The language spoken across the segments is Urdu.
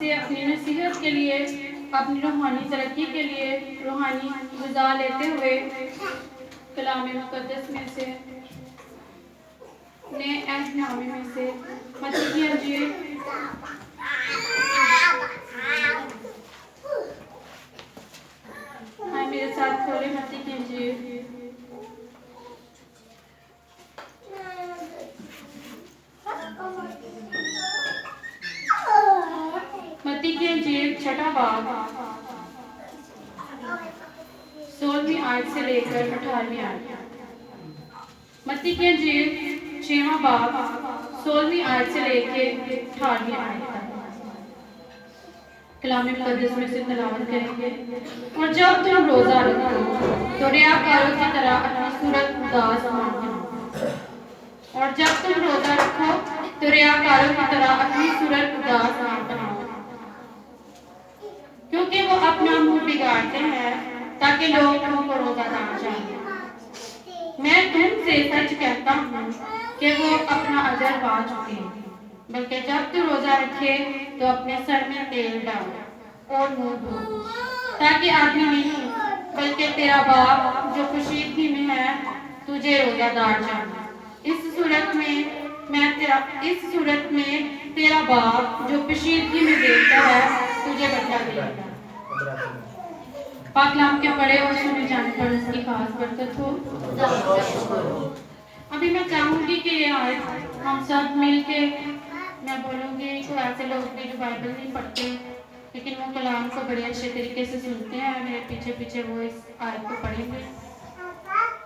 سے اپنی نصیحت کے لیے، اپنی روحانی ترقی کے لیے روحانی غذا لیتے ہوئے کلام مقدس میں سے نئے عہد نامے میں سے متی کی انجیل میرے ساتھ کھولے متی کی انجیل متی کی انجیل چھٹا باب 16ویں آیت سے لے کر 18ویں آیت۔ متی کی انجیل 6واں باب 16ویں آیت سے لے کے 18ویں آیت تک کلام مقدس میں سے تلاوت کریں گے۔ اور جب تم روزہ رکھو تو ریاکاروں کی طرح اپنی صورت اداس نہ بناؤ۔ اور جب تم روزہ رکھو تو ریاکاروں کی طرح اپنی صورت اداس نہ بناؤ، کیونکہ وہ اپنا منہ بگاڑتے ہیں تاکہ لوگ تم کو روزہ دار جانیں۔ میں تم سے سچ کہتا ہوں کہ وہ اپنا اجر پا چکے ہیں۔ بلکہ جب تو روزہ رکھے تو اپنے سر میں تیل ڈال اور منہ دھو، تاکہ آدمی نہیں بلکہ تیرا باپ جو کشیدگی میں ہے تجھے روزہ دار جانے۔ اس صورت میں تیرا باپ جو کشیدگی میں دیکھتا ہے تجھے بدلہ دے گا۔ پاک کلام کے پڑھے اور سنے جانے پر اس کی خاص برکت ہو۔ ابھی میں چاہوں گی کہ یہ آیت ہم سب مل کے، میں بولوں گی کوئی ایسے لوگ بھی جو بائبل نہیں پڑھتے لیکن وہ کلام کو بڑے اچھے طریقے سے سنتے ہیں، میرے پیچھے پیچھے وہ اس آیت کو پڑھیں گے۔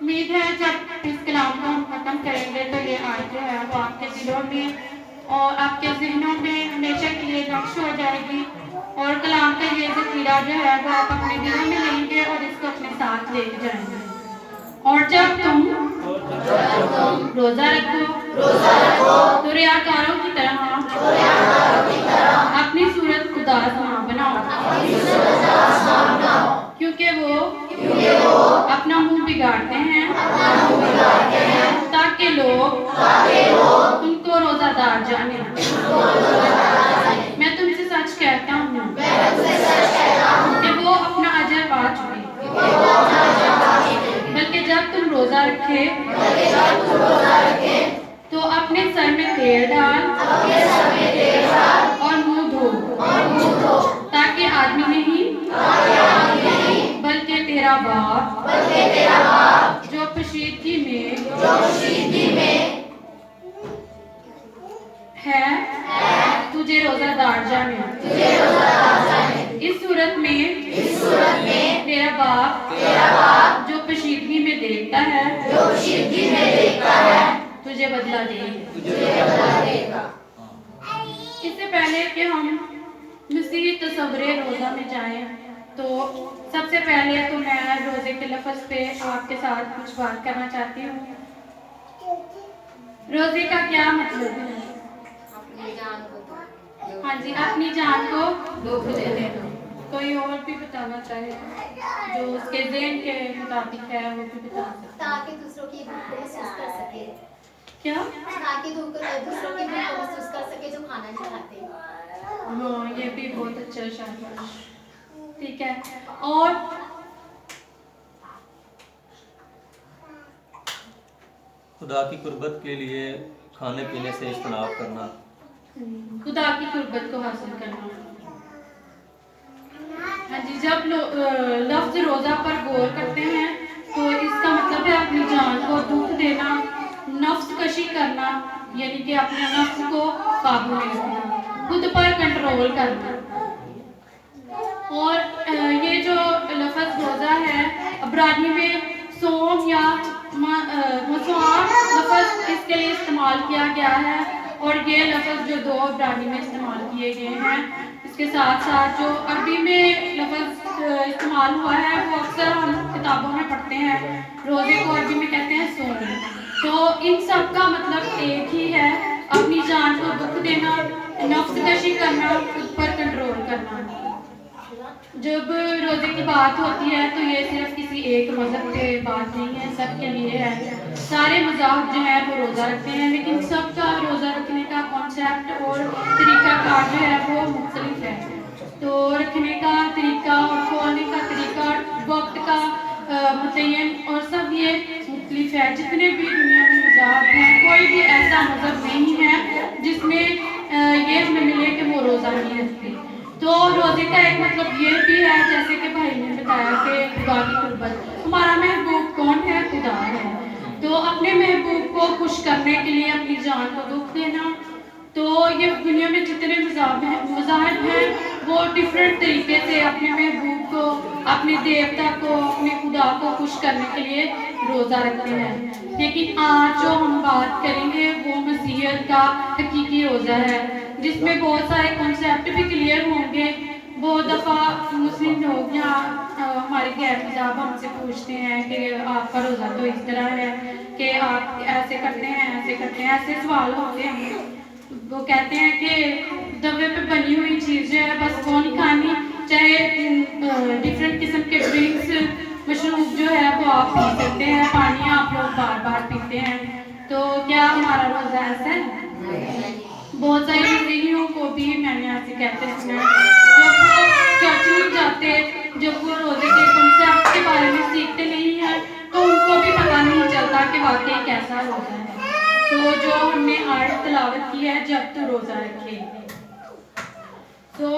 امید ہے جب اس کلام کو ہم ختم کریں گے تو یہ آیت جو ہے وہ آپ کے دلوں میں اور آپ کے ذہنوں میں ہمیشہ کے لیے نقش ہو جائے گی، اور کلام کا یہ ذخیرہ جو ہے وہ آپ اپنے دلوں میں لیں گے اور اس کو اپنے ساتھ لے کے جائیں گے۔ اور جب تم روزہ رکھو تو ریاکاروں کی طرح اپنی صورت اداس نہ بناؤ، کیونکہ وہ اپنا منہ بگاڑتے ہیں تاکہ لوگ ان کو روزہ دار جانیں۔ میں تم سے سچ کہتا ہوں کہ وہ اپنا اجر پا چکے ہیں۔ بلکہ جب تم روزہ رکھے تو اپنے سر میں تیل ڈال اور منہ دھو، تاکہ آدمی نہیں بلکہ تیرا باپ جو کشیدگی میں ہے تجھے روزہ دار جانے۔ اس صورت میں تیرا باپ جو کشیدگی میں دیکھتا ہے تجھے بدلہ دے گا۔ اس سے پہلے کہ ہم مسیح تصور روزہ میں جائیں تو سب سے پہلے تو میں روزے کے لفظ پہ آپ کے ساتھ کچھ بات کرنا چاہتی ہوں۔ روزے کا کیا مطلب ہے؟ ہاں جی، اپنی جان کو دکھ دے دینا۔ کوئی اور بھی بتانا چاہے جو اس کے ذہن کے مطابق ہے وہ بھی بتا سکتے، تاکہ دوسروں کی بھوک کو محسوس کر سکے۔ کیا؟ تاکہ دوسروں کی بھوک کو محسوس کر سکے جو کھانا نہیں کھاتے۔ ہاں، یہ بھی بہت اچھا شاباش، ٹھیک ہے۔ اور خدا کی قربت کے لیے کھانے پینے سے اجتناب کرنا، خدا کی قربت کو حاصل کرنا۔ ہاں جی، جب لفظ روزہ پر غور کرتے ہیں تو اس کا مطلب ہے اپنی جان کو دکھ دینا، نفس کشی کرنا، یعنی کہ اپنے نفس کو قابو میں رکھنا، خود پر کنٹرول کرنا۔ اور یہ جو لفظ روزہ ہے عبرانی میں صوم یا مصوام لفظ اس کے لیے استعمال کیا گیا ہے، اور یہ لفظ جو دو عبرانی میں استعمال کیے گئے ہیں اس کے ساتھ ساتھ جو عربی میں لفظ استعمال ہوا ہے وہ اکثر ہم کتابوں میں پڑھتے ہیں، روزے کو عربی میں کہتے ہیں صوم۔ تو ان سب کا مطلب ایک ہی ہے، اپنی جان کو دکھ دینا، نفس کشی کرنا، خود پر کنٹرول کرنا۔ جب روزے کی بات ہوتی ہے تو یہ صرف کسی ایک مذہب کے بات نہیں ہے، سب کے لیے ہے۔ سارے مذاہب جو ہے وہ روزہ رکھتے ہیں، لیکن سب کا روزہ رکھنے کا کانسیپٹ اور طریقہ کار جو ہے وہ مختلف ہے. تو رکھنے کا طریقہ اور کھولنے کا طریقہ، وقت کا متعین اور سب یہ مختلف ہے. جتنے بھی دنیا میں مذاہب ہیں، کوئی بھی ایسا مذہب نہیں ہے جس میں یہ ہمیں ملے کہ وہ روزہ نہیں رکھتے. تو روزے کا ایک مطلب یہ بھی ہے، جیسے کہ بھائی نے بتایا کہ خدا کی قربت. ہمارا محبوب کون ہے؟ خدا ہے. تو اپنے محبوب کو خوش کرنے کے لیے اپنی جان کو دکھ دینا. تو یہ دنیا میں جتنے مذاہب ہیں وہ ڈفرینٹ طریقے سے اپنے محبوب کو، اپنے دیوتا کو، اپنے خدا کو خوش کرنے کے لیے روزہ رکھتے ہیں. لیکن آج جو ہم بات کریں گے وہ مسیحیت کا حقیقی روزہ ہے، جس میں بہت سارے کنسیپٹ بھی کلیئر ہوں گے. بہت دفعہ مسلم لوگ یا ہمارے غیر مذہب ہم سے پوچھتے ہیں کہ آپ کا روزہ تو اس طرح ہے کہ آپ ایسے کرتے ہیں، ایسے کرتے ہیں، ایسے سوال ہوتے ہیں. وہ کہتے ہیں کہ دوے پہ بنی ہوئی چیز جو ہے بس وہ نہیں کھانی، چاہے ڈفرینٹ قسم کے ڈرنکس، مشروب جو ہے وہ آپ پی سکتے ہیں، پانی آپ لوگ بار بار پیتے ہیں. تو کیا ہمارا روزہ ایسا ہے؟ بہت سارے مسیحیوں کو بھی میں نے ایسے کہتے سنا ہے، جب وہ چرچ نہیں جاتے، جب وہ روزے کے کنسیپٹ کے بارے میں سیکھتے نہیں ہیں، تو ان کو بھی پتہ نہیں چلتا کہ واقعی کیسا روزہ ہے. تو جو ہم نے آیت تلاوت کی ہے، جب تو روزہ رکھے. تو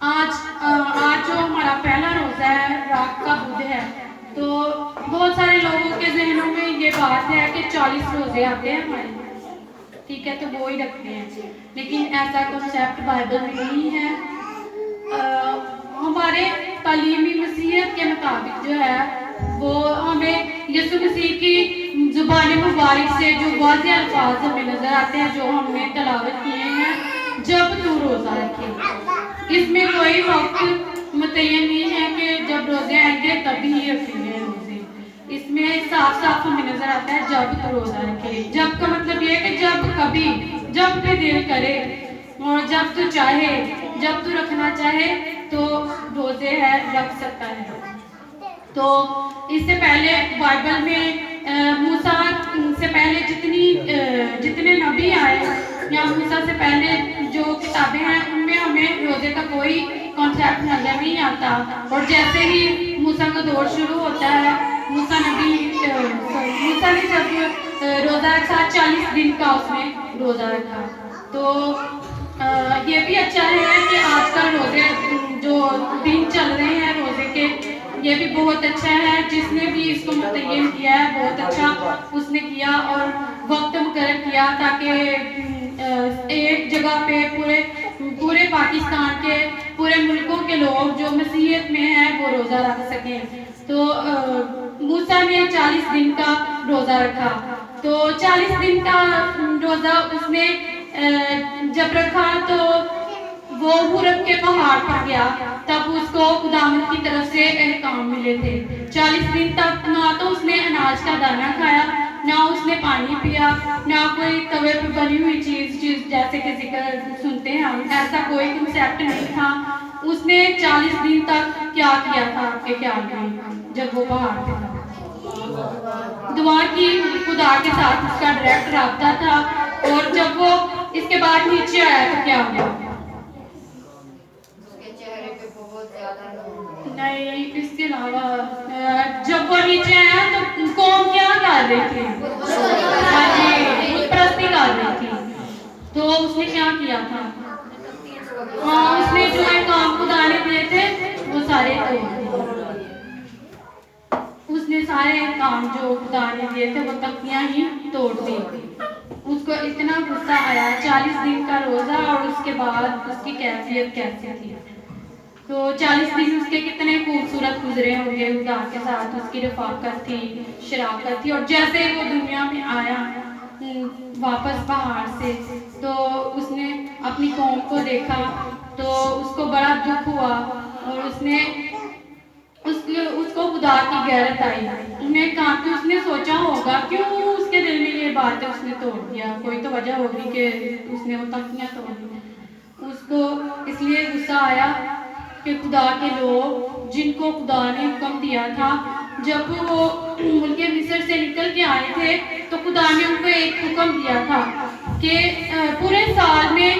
آج جو ہمارا پہلا روزہ ہے، رات کا بدھ ہے. تو بہت سارے لوگوں کے ذہنوں میں یہ بات ہے کہ 40 روزے آتے ہیں ہمارے، ٹھیک ہے، تو وہ ہی رکھتے ہیں. لیکن ایسا کنسیپٹ بائبل میں نہیں ہے. ہمارے تعلیمی مسیحیت کے مطابق جو ہے وہ ہمیں یسوع مسیح کی زبان مبارک سے جو واضح الفاظ ہمیں نظر آتے ہیں، جو ہم نے تلاوت کیے ہیں، جب تو روزہ رکھے. اس میں کوئی وقت متعین نہیں ہے کہ جب روزے آئیں گے تبھی ہی رکھیں گے روزے. اس میں صاف صاف ہمیں نظر آتا ہے جب تو روزہ رکھے. جب کا مطلب یہ ہے کہ جب کبھی، جب بھی دل کرے اور جب تو چاہے، جب تو رکھنا چاہے تو روزے ہے رکھ سکتا ہے. تو اس سے پہلے بائبل میں موسیٰ سے پہلے جتنے نبی آئے یا موسیٰ سے پہلے جو کتابیں ہیں ان میں ہمیں روزے کا کوئی کانسیپٹ نظر نہیں آتا. اور جیسے ہی موسیٰ کا دور شروع ہوتا ہے، موسیٰ نے جب روزہ رکھا 40 دن کا اس نے روزہ رکھا. تو یہ بھی اچھا ہے کہ آج کل روزے جو دن چل رہے ہیں روزے کے، یہ بھی بہت اچھا ہے. جس نے بھی اس کو متعین کیا ہے بہت اچھا اس نے کیا، اور وقت مقرر کیا تاکہ ایک جگہ پہ پورے پاکستان کے، پورے ملکوں کے لوگ جو مسیحیت میں ہیں وہ روزہ رکھ سکیں. تو موسیٰ نے 40 دن کا روزہ رکھا. تو 40 دن کا روزہ اس نے جب رکھا تو وہ حورب کے پہاڑ پر گیا، تب اس کو خداوند کی طرف سے احکام ملے تھے. 40 دن تک نہ تو اس نے اناج کا دانہ کھایا، نہ اس نے پانی پیا، نہ کوئی توے پہ بنی ہوئی چیز جیسے کہ ذکر سنتے ہیں ہم، ایسا کوئی کنسیپٹ نہیں تھا. اس نے 40 دن تک کیا کیا تھا آپ کے خیال میں؟ جب وہ پہاڑ پہ تھا دعا کی، خدا کے ساتھ اس کا ڈائریکٹ رابطہ تھا. اور جب وہ اس کے بعد نیچے آیا تو کیا ہوا؟ نہیں، اس کے علاوہ جب وہ نیچے آیا تو قوم کیا کر رہی تھی؟ بت پرستی کر رہی تھی. تو اس نے کیا کیا تھا؟ ہاں، اس نے جو کام خدا نے دیے تھے وہ سارے توڑ دیے. اس نے سارے کام جو خدا نے دیے تھے وہ تختیاں ہی توڑ دی. اس کو اتنا غصہ آیا. 40 دن کا روزہ اور اس کے بعد اس کی کیفیت کیسی تھی. تو 40 دن اس کے کتنے خوبصورت گزرے ہوں گے. خدا کے ساتھ اس کی رفاقت تھی، شراکت تھی. اور جیسے وہ دنیا میں آیا واپس پہاڑ سے، تو اس نے اپنی قوم کو دیکھا تو اس کو بڑا دکھ ہوا، اور اس کو خدا کی غیرت آئی. اس نے سوچا ہوگا کیوں اس کے دل میں یہ بات ہے، اس نے توڑ دیا. کوئی تو وجہ ہوگی کہ اس نے وہ تختیاں توڑ دی. اس کو اس لیے غصہ آیا کہ خدا کے لوگ جن کو خدا نے حکم دیا تھا، جب وہ ملک مصر سے نکل کے آئے تھے تو خدا نے ان کو ایک حکم دیا تھا کہ پورے سال میں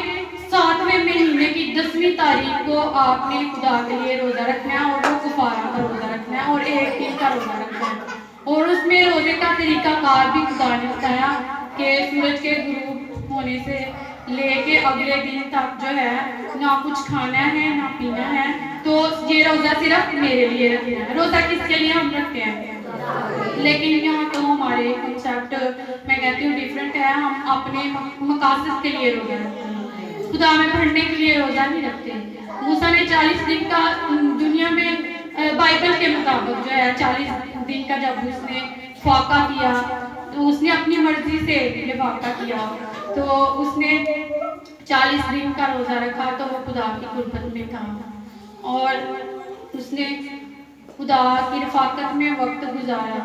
7ویں مہینے کی 10ویں تاریخ کو آپ نے خدا کے لیے روزہ رکھنا ہے اور وہ کفارہ کا روزہ رکھنا ہے اور ایک دن کا روزہ رکھنا ہے. اور اس میں روزے کا طریقہ کار بھی خدا نے بتایا کہ سورج کے غروب ہونے سے لے کے اگلے دن تک جو ہے نہ کچھ کھانا ہے نہ پینا ہے. تو یہ روزہ صرف میرے لیے رکھنا ہے. روزہ کس کے لیے ہم رکھتے ہیں؟ لیکن یہاں تو ہمارے کنسیپٹ میں کہتی ہوں ڈیفرنٹ ہے. ہم اپنے مقاصد کے لیے روزہ رکھتے ہیں, خدا میں پڑھنے کے لیے روزہ نہیں رکھتے. موسیٰ نے 40 دن کا دنیا میں بائبل کے مطابق جو ہے 40 دن کا جب اس نے فاقہ کیا تو اس نے اپنی مرضی سے یہ فاقہ کیا تو اس نے 40 دن کا روزہ رکھا تو وہ خدا کی قربت میں تھا اور اس نے خدا کی رفاقت میں وقت گزارا.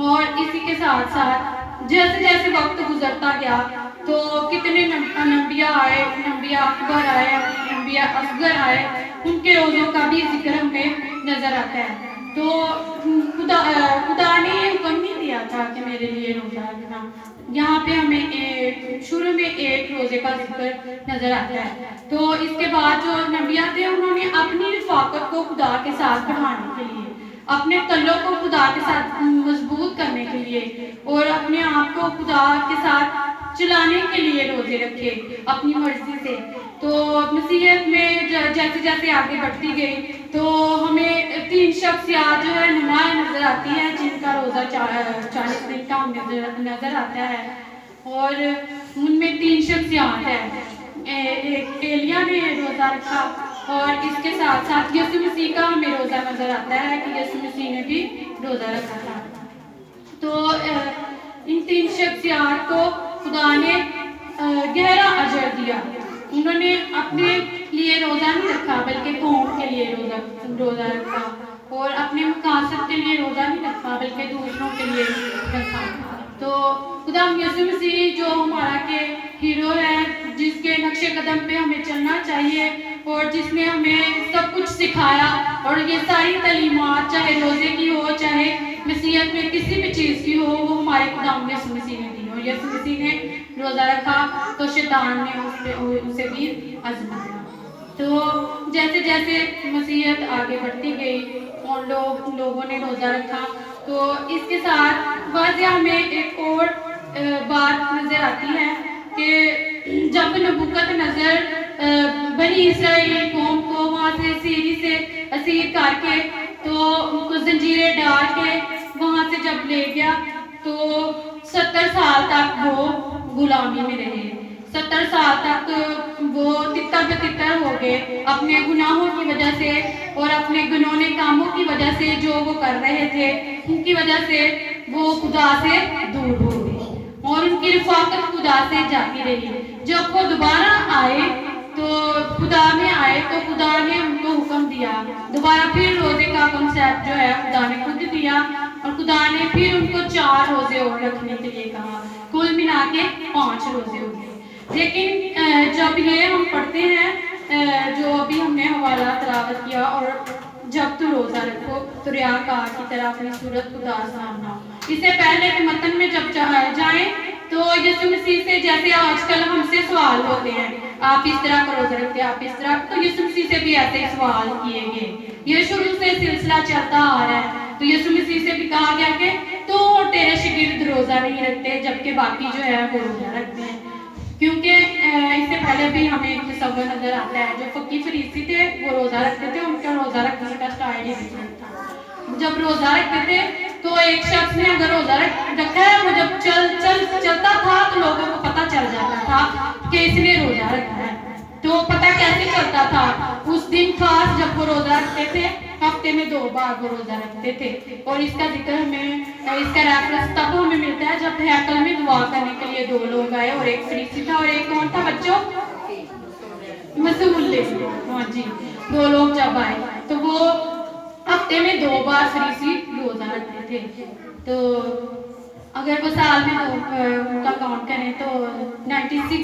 اور اسی کے ساتھ ساتھ جیسے جیسے وقت گزرتا گیا تو کتنے انبیاء آئے, انبیاء اکبر آئے, انبیاء اصغر آئے, ان کے روزوں کا بھی ذکر ہمیں نظر آتا ہے. تو خدا نے یہ حکم نہیں دیا تھا کہ میرے لیے روزہ رکھنا. یہاں پہ ہمیں شروع میں ایک روزے کا ذکر نظر آتا ہے. تو اس کے بعد جو نبیاں تھے انہوں نے اپنی رفاقت کو خدا کے ساتھ بڑھانے کے لیے, اپنے تعلق کو خدا کے ساتھ مضبوط کرنے کے لیے اور اپنے آپ کو خدا کے ساتھ چلانے کے لیے روزے رکھے اپنی مرضی سے. تو مسیحیت میں جیسے جیسے آگے بڑھتی گئی تو ہمیں 3 شخصیات جو ہے نمایاں نظر آتی ہیں جن کا روزہ 40 دن کا ہمیں نظر آتا ہے. اور ان میں 3 شخصیات ہیں. ایک ایلیاں نے روزہ رکھا اور اس کے ساتھ ساتھ یسوع مسیح کا ہمیں روزہ نظر آتا ہے کہ یسوع مسیح نے بھی روزہ رکھا تھا. تو ان 3 شخصیات کو خدا نے گہرا اجر دیا. انہوں نے اپنے لیے روزہ نہیں رکھا بلکہ قوم کے لیے روزہ رکھا اور اپنے مقاصد کے لیے روزہ نہیں رکھا بلکہ دوسروں کے لیے رکھا. تو خدا یسوع مسیح جو ہمارا کے ہیرو ہے, جس کے نقش قدم پہ ہمیں چلنا چاہیے اور جس نے ہمیں سب کچھ سکھایا, اور یہ ساری تعلیمات چاہے روزے کی ہو چاہے مسیحیت میں کسی بھی چیز کی ہو وہ ہمارے خدا یسوع مسیح نے دی. اور یسوع مسیح نے روزہ رکھا تو شیطان نے اسے بھی آزمایا. تو جیسے جیسے مسیحیت آگے بڑھتی گئی اور لوگوں نے روزہ رکھا تو اس کے ساتھ واضح ہمیں ایک اور بات نظر آتی ہے کہ جب نبوکدنضر بنی اسرائیل قوم کو وہاں سے سیری سے اسیر کر کے تو ان کو زنجیریں ڈال کے وہاں سے جب لے گیا تو 70 سال تک وہ غلامی میں رہے. 70 سال تک وہ تتر بے تتر ہو گئے اپنے گناہوں کی وجہ سے اور اپنے گنونے کاموں کی وجہ سے جو وہ کر رہے تھے ان کی وجہ سے وہ خدا سے دور ہو گئے اور ان کی رفاقت خدا سے جاتی رہی. جب وہ دوبارہ آئے تو خدا میں آئے تو خدا نے ان کو حکم دیا دوبارہ پھر روزے کا کنسیپٹ جو ہے خدا نے خود دیا اور خدا نے پھر ان کو 4 روزے اور رکھنے کے لیے کہا. کل ملا کے 5 روزے ہو گئے. لیکن جب یہ ہم پڑھتے ہیں جو ابھی ہم نے حوالہ تلاوت کیا اور جب تو روزہ رکھو تو ریاکار کی طرح اپنی صورت کو دار سامنا. اس سے پہلے کہ متن میں جب جائیں تو یسوع مسیح سے جیسے آج کل ہم سے سوال ہوتے ہیں آپ اس طرح کا روزہ رکھتے ہیں آپ اس طرح, تو یسوع مسیح سے بھی ایسے سوال کیے گئے. یہ شروع سے سلسلہ چلتا آ رہا ہے. تو یسوع مسیح سے بھی کہا گیا کہ تو تیرے شاگرد روزہ نہیں رکھتے جبکہ باقی جو ہے وہ روزہ رکھتے ہیں. کیونکہ اس سے پہلے بھی ہمیں ایک تصور نظر آتا ہے جو فقی فریسی تھے وہ روزہ رکھتے تھے, ان کا روزہ رکھنے کا سٹائل ہی ڈفرنٹ تھا. جب روزہ رکھتے تھے تو ایک شخص نے اگر روزہ رکھا ہے وہ جب چلتا تھا تو لوگوں کو پتہ چل جاتا تھا کہ اس نے روزہ رکھا ہے. تو پتہ کیسے چلتا تھا؟ اس دن خاص جب وہ روزہ رکھتے تھے ہفتے میں 2 بار وہ روزہ رکھتے تھے. اور اس کا ذکر ہمیں اس کا ریفرنس تب ہمیں ملتا ہے جب ہیکل میں دعا کرنے کے لیے 2 لوگ آئے اور ایک فریسی تھا اور ایک کون تھا بچوں؟ مسیح. ہاں جی, 2 لوگ جب آئے تو وہ ہفتے میں 2 بار فریسی روزہ رکھتے تھے. تو اگر وہ سال میں ان کا کاؤنٹ کریں تو 96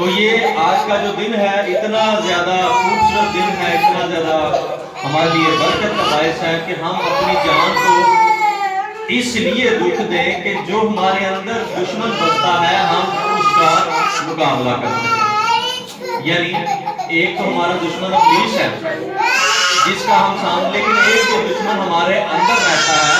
تو یہ آج کا جو دن ہے اتنا زیادہ خوبصورت دن ہے، اتنا زیادہ ہمارے لیے برکت کا باعث ہے کہ ہم اپنی جان کو اس لیے دکھ دیں کہ جو ہمارے اندر دشمن بستا ہے ہم اس کا مقابلہ کرتے ہیں. یعنی ایک تو ہمارا دشمن ابلیس ہے جس کا ہم سامنے، لیکن ایک جو دشمن ہمارے اندر رہتا ہے